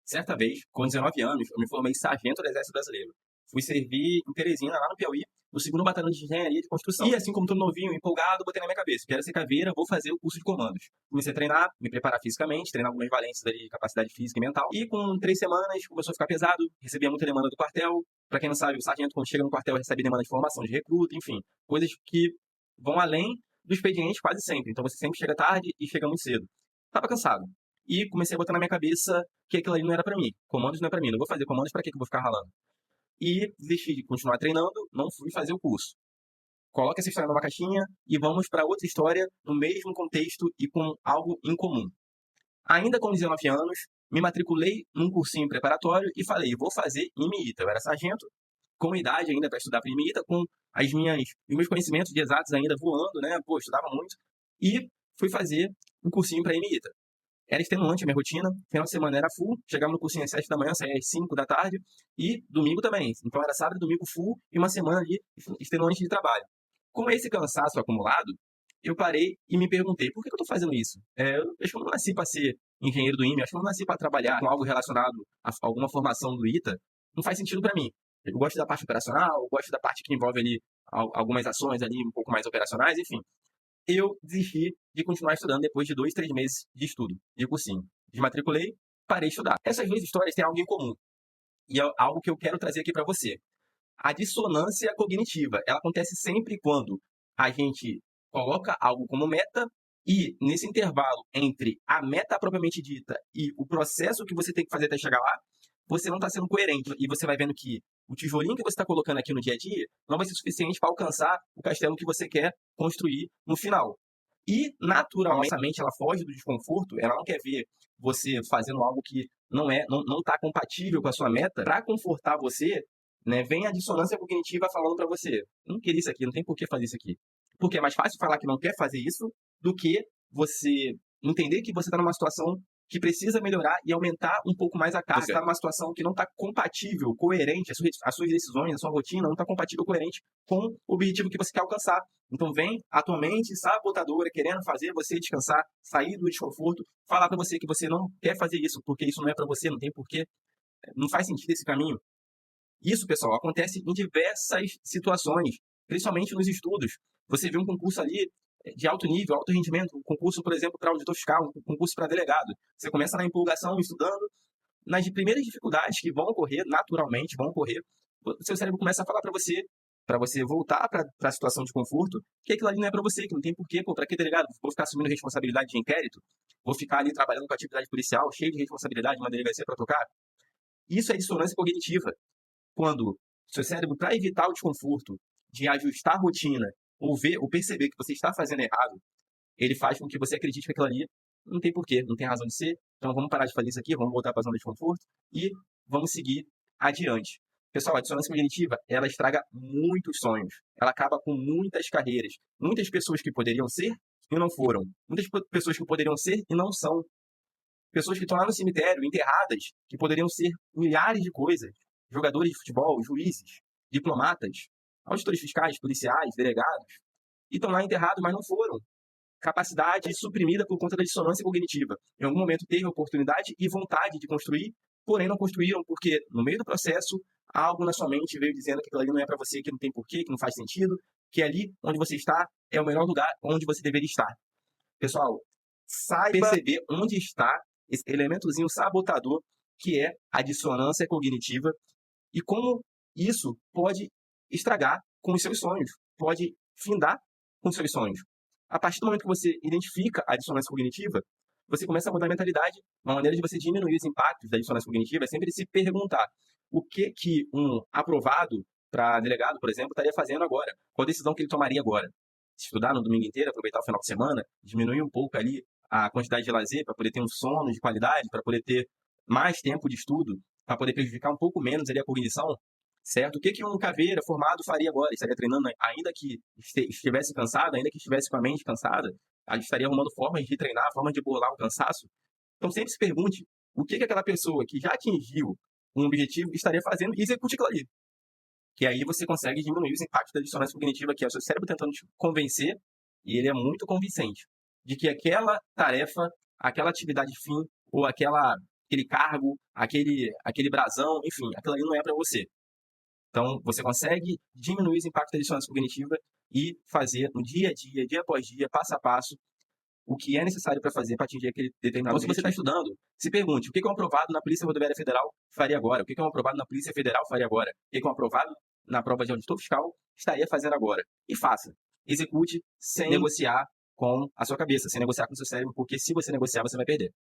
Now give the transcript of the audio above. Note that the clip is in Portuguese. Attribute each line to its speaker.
Speaker 1: Certa vez, com 19 anos, eu me formei sargento do Exército Brasileiro. Fui servir em Teresina, lá no Piauí, no 2º Batalhão de Engenharia de Construção. E assim como todo novinho, empolgado, botei na minha cabeça, quero ser caveira, vou fazer o curso de comandos. Comecei a treinar, me preparar fisicamente, treinar algumas valências ali, capacidade física e mental. E com 3 semanas, começou a ficar pesado, recebia muita demanda do quartel. Pra quem não sabe, o sargento, quando chega no quartel, recebe demanda de formação, de recruta, enfim. Coisas que vão além do expediente quase sempre. Então você sempre chega tarde e chega muito cedo. Tava cansado. E comecei a botar na minha cabeça que aquilo ali não era pra mim. Comandos não é pra mim. Não vou fazer comandos, pra que eu vou ficar ralando? E desisti de continuar treinando, não fui fazer o curso. Coloca essa história numa caixinha e vamos para outra história no mesmo contexto e com algo em comum. Ainda com 19 anos, me matriculei num cursinho preparatório e falei, vou fazer IMIITA. Eu era sargento, com idade ainda para estudar para IMIITA, com os meus conhecimentos de exatos ainda voando, né? Pô, estudava muito. E fui fazer um cursinho para IMIITA. Era extenuante a minha rotina, final de semana era full, chegava no cursinho às 7 da manhã, saía às 5 da tarde, e domingo também. Então era sábado e domingo full, e uma semana ali extenuante de trabalho. Com esse cansaço acumulado, eu parei e me perguntei, por que eu estou fazendo isso? Eu acho que eu não nasci para ser engenheiro do IME, acho que eu não nasci para trabalhar com algo relacionado a alguma formação do ITA, não faz sentido para mim. Eu gosto da parte operacional, eu gosto da parte que envolve ali algumas ações ali um pouco mais operacionais, enfim. Eu desisti de continuar estudando depois de 2, 3 meses de estudo, de cursinho. Desmatriculei, parei de estudar. Essas duas histórias têm algo em comum. E é algo que eu quero trazer aqui para você. A dissonância cognitiva, ela acontece sempre quando a gente coloca algo como meta e, nesse intervalo entre a meta propriamente dita e o processo que você tem que fazer até chegar lá, você não está sendo coerente. E você vai vendo que o tijolinho que você está colocando aqui no dia a dia não vai ser suficiente para alcançar o castelo que você quer construir no final. E, naturalmente, a mente ela foge do desconforto, ela não quer ver você fazendo algo que não está compatível com a sua meta. Para confortar você, né, vem a dissonância cognitiva falando para você, não queria isso aqui, não tem por que fazer isso aqui. Porque é mais fácil falar que não quer fazer isso do que você entender que você está numa situação que precisa melhorar e aumentar um pouco mais a carga. Você está numa situação que não está compatível, coerente, as suas decisões, a sua rotina não está compatível, coerente com o objetivo que você quer alcançar. Então vem a tua mente sabotadora, querendo fazer você descansar, sair do desconforto, falar para você que você não quer fazer isso, porque isso não é para você, não tem porquê, não faz sentido esse caminho. Isso, pessoal, acontece em diversas situações, principalmente nos estudos. Você vê um concurso ali de alto nível, alto rendimento, um concurso, por exemplo, para auditor fiscal, um concurso para delegado. Você começa na empolgação, estudando, nas primeiras dificuldades que vão ocorrer, naturalmente vão ocorrer, o seu cérebro começa a falar para você voltar para a situação de conforto, que aquilo ali não é para você, que não tem porquê, pô, para que delegado? Vou ficar assumindo responsabilidade de inquérito? Vou ficar ali trabalhando com atividade policial, cheio de responsabilidade, uma delegacia para tocar? Isso é dissonância cognitiva. Quando seu cérebro, para evitar o desconforto de ajustar a rotina ou ver ou perceber que você está fazendo errado, ele faz com que você acredite que aquilo ali não tem porquê, não tem razão de ser, então vamos parar de fazer isso aqui, vamos voltar para a zona de conforto e vamos seguir adiante. Pessoal, a dissonância cognitiva, ela estraga muitos sonhos, ela acaba com muitas carreiras, muitas pessoas que poderiam ser e não foram, muitas pessoas que poderiam ser e não são, pessoas que estão lá no cemitério, enterradas, que poderiam ser milhares de coisas, jogadores de futebol, juízes, diplomatas, auditores fiscais, policiais, delegados, e estão lá enterrados, mas não foram. Capacidade suprimida por conta da dissonância cognitiva. Em algum momento teve oportunidade e vontade de construir, porém não construíram porque no meio do processo algo na sua mente veio dizendo que aquilo ali não é para você, que não tem porquê, que não faz sentido, que ali onde você está é o melhor lugar onde você deveria estar. Pessoal, saiba perceber onde está esse elementozinho sabotador que é a dissonância cognitiva e como isso pode estragar com os seus sonhos, pode findar com os seus sonhos. A partir do momento que você identifica a dissonância cognitiva, você começa a mudar a mentalidade. Uma maneira de você diminuir os impactos da dissonância cognitiva é sempre se perguntar o que um aprovado para delegado, por exemplo, estaria fazendo agora, qual a decisão que ele tomaria agora. Estudar no domingo inteiro, aproveitar o final de semana, diminuir um pouco ali a quantidade de lazer para poder ter um sono de qualidade, para poder ter mais tempo de estudo, para poder prejudicar um pouco menos ali a cognição, certo? O que um caveira formado faria agora? Estaria treinando ainda que estivesse cansado, ainda que estivesse com a mente cansada, estaria arrumando formas de treinar, formas de burlar o cansaço. Então sempre se pergunte o que aquela pessoa que já atingiu um objetivo estaria fazendo e execute aquilo ali. Que aí você consegue diminuir os impactos da dissonância cognitiva, que é o seu cérebro tentando te convencer, e ele é muito convincente, de que aquela tarefa, aquela atividade fim, ou aquela aquele cargo, aquele brasão, enfim, aquilo ali não é para você. Então, você consegue diminuir os impactos da dissonância cognitiva e fazer no dia a dia após dia, passo a passo, o que é necessário para fazer para atingir aquele determinado objetivo. Então, se você está estudando, se pergunte, o que um aprovado na Polícia Rodoviária Federal faria agora? O que um aprovado na Polícia Federal faria agora? O que um aprovado na prova de auditor fiscal estaria fazendo agora? E faça. Execute sem negociar com a sua cabeça, sem negociar com o seu cérebro, porque se você negociar, você vai perder.